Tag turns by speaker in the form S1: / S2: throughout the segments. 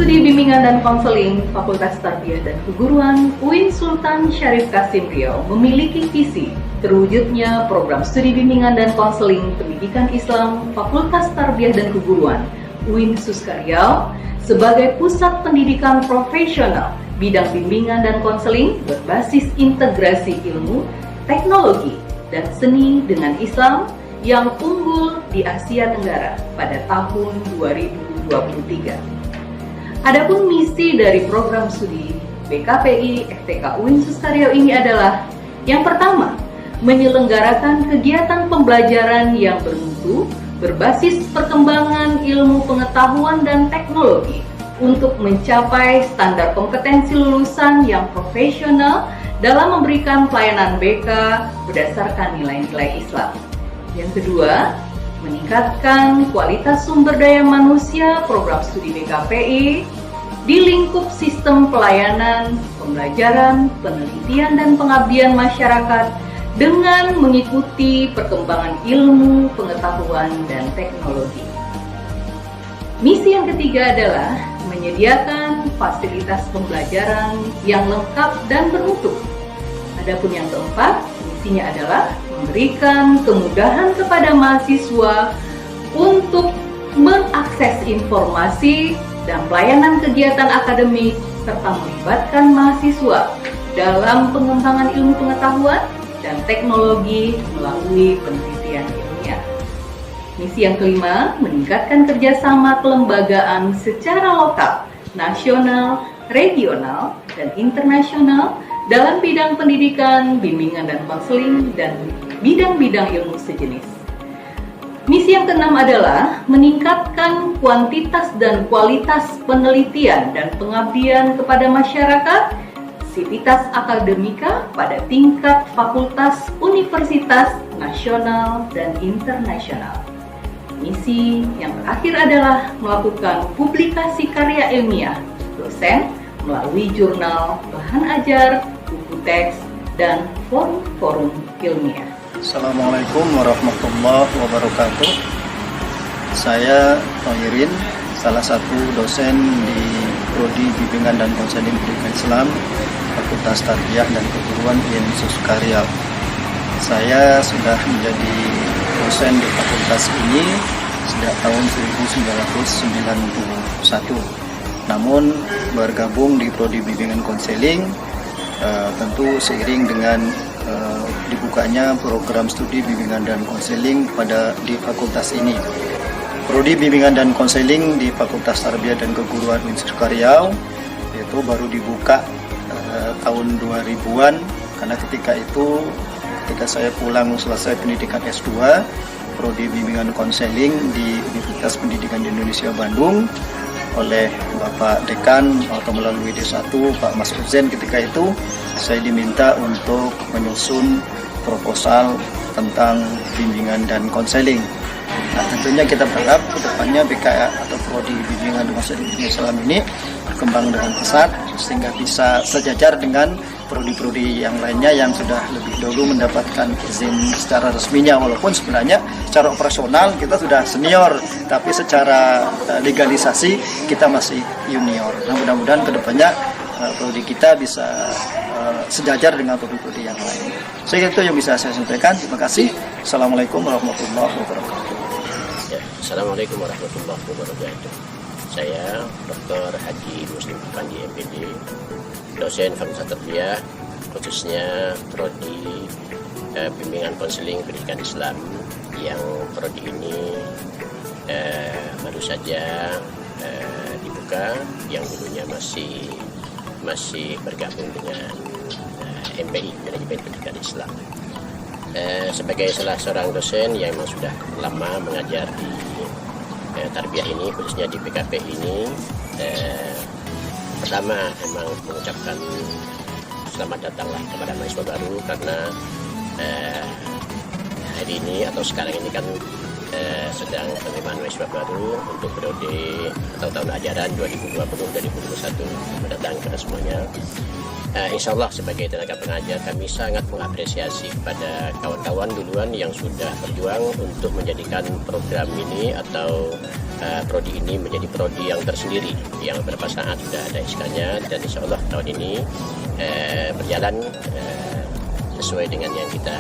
S1: Studi Bimbingan dan Konseling Fakultas Tarbiyah dan Keguruan UIN Sultan Syarif Kasim Riau memiliki visi terwujudnya program studi bimbingan dan konseling pendidikan Islam Fakultas Tarbiyah dan Keguruan UIN Suska Riau sebagai pusat pendidikan profesional bidang bimbingan dan konseling berbasis integrasi ilmu, teknologi, dan seni dengan Islam yang unggul di Asia Tenggara pada tahun 2023. Adapun misi dari program studi BKPI FTK UIN Suska Riau ini adalah yang pertama, menyelenggarakan kegiatan pembelajaran yang bermutu berbasis perkembangan ilmu pengetahuan dan teknologi untuk mencapai standar kompetensi lulusan yang profesional dalam memberikan pelayanan BK berdasarkan nilai-nilai Islam. Yang kedua, meningkatkan kualitas sumber daya manusia program studi BKPI di lingkup sistem pelayanan, pembelajaran, penelitian, dan pengabdian masyarakat dengan mengikuti perkembangan ilmu, pengetahuan, dan teknologi. Misi yang ketiga adalah menyediakan fasilitas pembelajaran yang lengkap dan bermutu. Adapun yang keempat, misinya adalah memberikan kemudahan kepada mahasiswa untuk mengakses informasi dan pelayanan kegiatan akademik serta melibatkan mahasiswa dalam pengembangan ilmu pengetahuan dan teknologi melalui penelitian ilmiah. Misi yang kelima, meningkatkan kerjasama kelembagaan secara lokal, nasional, regional, dan internasional dalam bidang pendidikan, bimbingan dan konseling, dan bidang-bidang ilmu sejenis. Misi yang keenam adalah meningkatkan kuantitas dan kualitas penelitian dan pengabdian kepada masyarakat, sivitas akademika pada tingkat fakultas, universitas, nasional, dan internasional. Misi yang terakhir adalah melakukan publikasi karya ilmiah dosen melalui jurnal, bahan ajar, buku teks, dan forum-forum ilmiah.
S2: Assalamualaikum warahmatullahi wabarakatuh. Saya Tohirin, salah satu dosen di Prodi Bimbingan dan Konseling Pendidikan Islam Fakultas Tarbiyah dan Keguruan UIN Suska Riau. Saya sudah menjadi dosen di fakultas ini sejak tahun 1991. Namun bergabung di Prodi Bimbingan Konseling tentu seiring dengan dibukanya program studi bimbingan dan konseling di fakultas ini. Prodi Bimbingan dan Konseling di Fakultas Tarbiyah dan Keguruan UIN Suska Riau itu baru dibuka tahun 2000-an, karena ketika saya pulang selesai pendidikan S2 Prodi Bimbingan Konseling di Universitas Pendidikan Indonesia Bandung oleh Bapak Dekan atau melalui D1 Pak Mas Uzen. Ketika itu saya diminta untuk menyusun proposal tentang bimbingan dan konseling. Nah, tentunya kita berharap ke depannya BKA atau Prodi Bimbingan dan Konseling Islam ini berkembang dengan pesat sehingga bisa sejajar dengan prodi-prodi yang lainnya yang sudah lebih dahulu mendapatkan izin secara resminya, walaupun sebenarnya secara operasional kita sudah senior, tapi secara legalisasi kita masih junior. Nah, mudah-mudahan kedepannya prodi kita bisa sejajar dengan prodi-prodi yang lain. Saya itu yang bisa saya sampaikan. Terima kasih. Assalamualaikum warahmatullahi wabarakatuh.
S3: Ya, Assalamualaikum warahmatullahi wabarakatuh. Saya Dr. Haji Muslim Panji MPD, dosen Fakultas Tarbiyah, khususnya Prodi Bimbingan Konseling Pendidikan Islam, yang prodi ini baru saja dibuka, yang dulunya masih bergabung dengan MPI, Manajemen Pendidikan Islam. Sebagai salah seorang dosen yang memang sudah lama mengajar di Tarbiyah ini, khususnya di PKP ini, pertama memang mengucapkan selamat datanglah kepada mahasiswa baru, karena hari ini atau sekarang ini kan sedang penerimaan mahasiswa baru untuk periode atau tahun ajaran 2020-2021 mendatang kepada semuanya. Insya Allah sebagai tenaga pengajar kami sangat mengapresiasi kepada kawan-kawan duluan yang sudah berjuang untuk menjadikan program ini atau prodi ini menjadi prodi yang tersendiri yang beberapa saat sudah ada SK-nya, dan insya Allah tahun ini berjalan sesuai dengan yang kita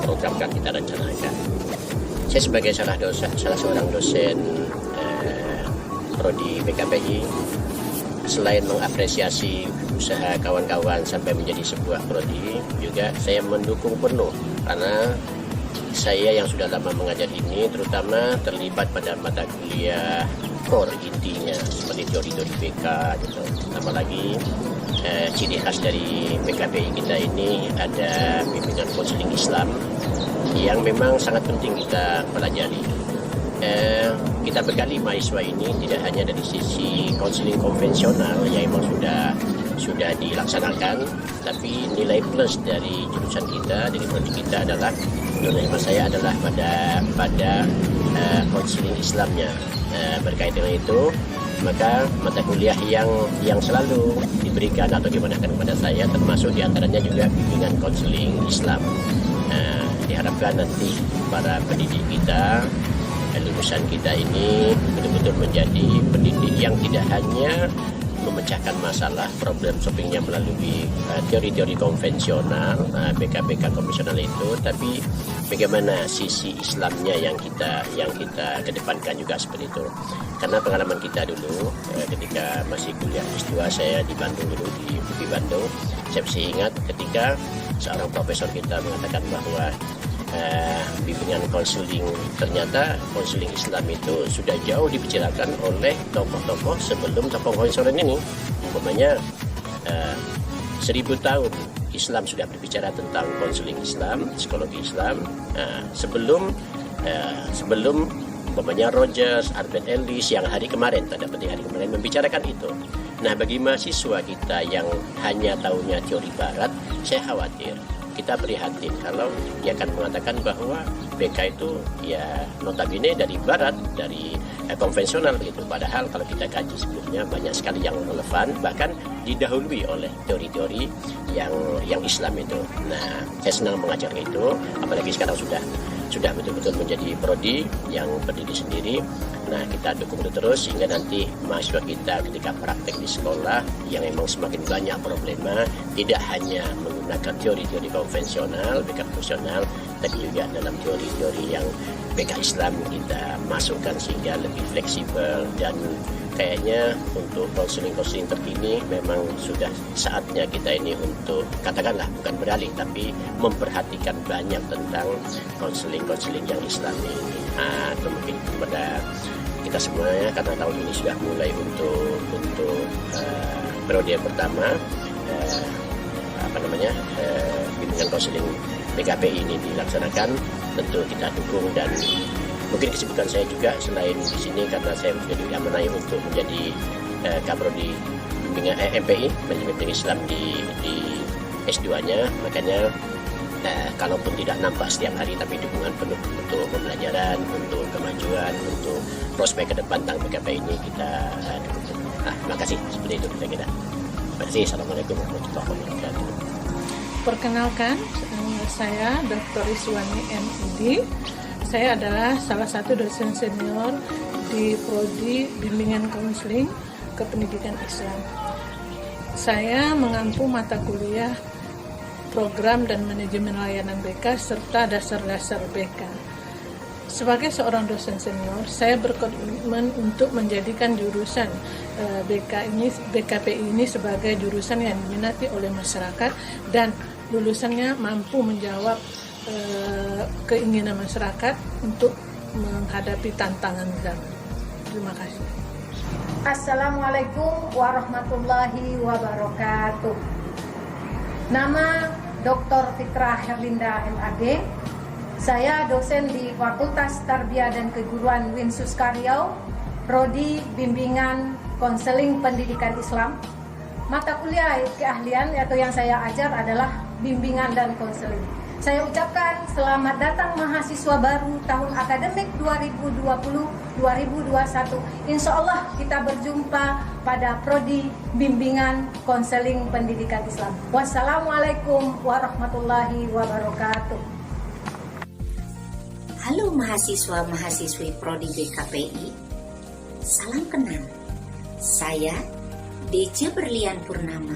S3: programkan, kita rencanakan. Saya sebagai salah seorang dosen prodi BKPI, selain mengapresiasi usaha kawan-kawan sampai menjadi sebuah prodi, juga saya mendukung penuh karena saya yang sudah lama mengajar ini terutama terlibat pada mata kuliah core intinya seperti teori-teori BK gitu. Tambah lagi ciri khas dari BKPI kita ini ada bimbingan konseling Islam yang memang sangat penting kita pelajari. Kita bekali mahasiswa ini tidak hanya dari sisi konseling konvensional yang memang sudah dilaksanakan, tapi nilai plus dari jurusan kita, dari prodi kita adalah, menurut hemat saya adalah pada konseling Islamnya. Berkait dengan itu, maka mata kuliah yang selalu diberikan atau digunakan kepada saya termasuk diantaranya juga bimbingan konseling Islam. Diharapkan nanti para pendidik kita, lulusan kita ini betul-betul menjadi pendidik yang tidak hanya memecahkan masalah problem solvingnya melalui teori-teori konvensional, BK-BK konvensional itu, tapi bagaimana sisi Islamnya yang kita kedepankan juga seperti itu. Karena pengalaman kita dulu ketika masih kuliah S2 saya di Bandung dulu, di UPI Bandung, saya masih ingat ketika seorang profesor kita mengatakan bahwa bimbingan konseling, ternyata konseling Islam itu sudah jauh dibicarakan oleh tokoh-tokoh sebelum tokoh konseling ini. Umpamanya 1000 tahun Islam sudah berbicara tentang konseling Islam, psikologi Islam, sebelum umpamanya Rogers, Albert Ellis yang hari kemarin, tanda petik hari kemarin membicarakan itu. Nah, bagi mahasiswa kita yang hanya tahunya teori barat, saya khawatir, kita prihatin kalau dia akan mengatakan bahwa BK itu ya notabene dari barat, dari konvensional begitu. Padahal kalau kita kaji sebelumnya banyak sekali yang relevan, bahkan didahului oleh teori-teori yang Islam itu. Nah, saya senang mengajar itu, apalagi sekarang sudah betul-betul menjadi prodi yang berdiri sendiri. Nah, kita dukung itu terus sehingga nanti mahasiswa kita ketika praktek di sekolah yang memang semakin banyak problema, tidak hanya menggunakan teori-teori konvensional, BK konvensional, tapi juga dalam teori-teori yang BK Islam kita masukkan sehingga lebih fleksibel. Dan kayaknya untuk konseling-konseling terkini memang sudah saatnya kita ini untuk, katakanlah bukan beralih, tapi memperhatikan banyak tentang konseling-konseling yang Islami ini. Atau mungkin kepada kita semuanya, karena tahun ini sudah mulai untuk periode pertama bimbingan konseling BKPI ini dilaksanakan, tentu kita dukung. Dan mungkin kesibukan saya juga selain di sini karena saya sudah diamanai untuk menjadi kaprodi bimbingan MPI, manajemen Islam di S2-nya, makanya kalaupun tidak nampak setiap hari, tapi dukungan penuh untuk pembelajaran, untuk kemajuan, untuk prospek ke depan tentang BKP ini kita dukung. Terima kasih, seperti itu kira-kira. Terima kasih. Assalamualaikum warahmatullahi wabarakatuh.
S4: Perkenalkan, saya Dr. Iswani MID. Saya adalah salah satu dosen senior di Prodi Bimbingan Konseling Kependidikan Islam. Saya mengampu mata kuliah program dan manajemen layanan BK serta dasar-dasar BK. Sebagai seorang dosen senior, saya berkomitmen untuk menjadikan jurusan BKPI ini sebagai jurusan yang diminati oleh masyarakat dan lulusannya mampu menjawab keinginan masyarakat untuk menghadapi tantangan zaman. Terima kasih.
S5: Assalamualaikum warahmatullahi wabarakatuh. Nama Dr. Fitra Herlinda MAG. Saya dosen di Fakultas Tarbiyah dan Keguruan UIN Suska Riau, Prodi Bimbingan Konseling Pendidikan Islam. Mata kuliah keahlian atau yang saya ajar adalah bimbingan dan konseling. Saya ucapkan selamat datang mahasiswa baru tahun akademik 2020-2021. Insya Allah kita berjumpa pada Prodi Bimbingan Konseling Pendidikan Islam. Wassalamualaikum warahmatullahi wabarakatuh.
S6: Halo mahasiswa-mahasiswi Prodi BKPI. Salam kenal. Saya Dece Berlian Purnama,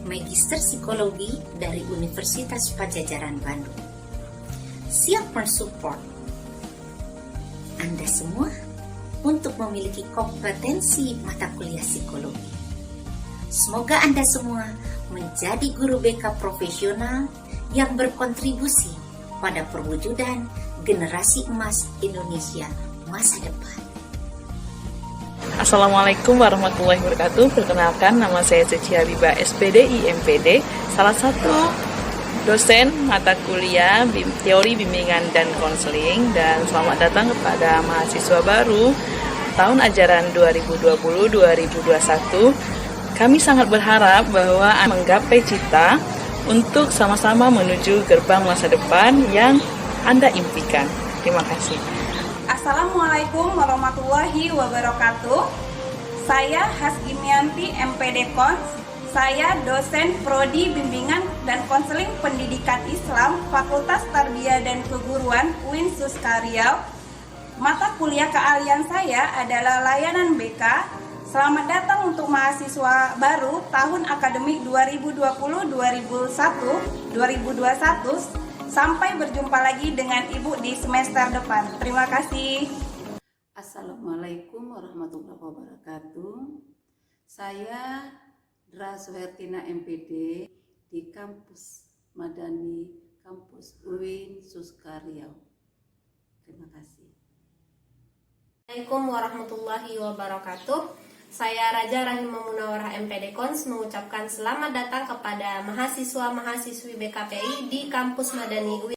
S6: Magister Psikologi dari Universitas Padjadjaran Bandung. Siap mensupport Anda semua untuk memiliki kompetensi mata kuliah psikologi. Semoga Anda semua menjadi guru BK profesional yang berkontribusi pada perwujudan generasi emas Indonesia masa depan.
S7: Assalamualaikum warahmatullahi wabarakatuh. Perkenalkan, nama saya Ceci Habibah, SPD IMPD, salah satu dosen mata kuliah teori bimbingan dan konseling, dan selamat datang kepada mahasiswa baru tahun ajaran 2020-2021. Kami sangat berharap bahwa menggapai cita untuk sama-sama menuju gerbang masa depan yang Anda impikan. Terima kasih.
S8: Assalamualaikum warahmatullahi wabarakatuh. Saya Hasgimianti MPD Kons. Saya dosen Prodi Bimbingan dan Konseling Pendidikan Islam Fakultas Tarbiyah dan Keguruan UIN Suska Riau. Mata kuliah keahlian saya adalah layanan BK. Selamat datang untuk mahasiswa baru tahun akademik 2020-2021. Sampai berjumpa lagi dengan Ibu di semester depan. Terima kasih.
S9: Assalamualaikum warahmatullahi wabarakatuh. Saya Dra Suhertina MPD di kampus Madani, kampus UIN Suska Riau. Terima kasih.
S10: Assalamualaikum warahmatullahi wabarakatuh. Saya Raja Rahimah Munawarah MPD Kons mengucapkan selamat datang kepada mahasiswa-mahasiswi BKPI di kampus Madani UIN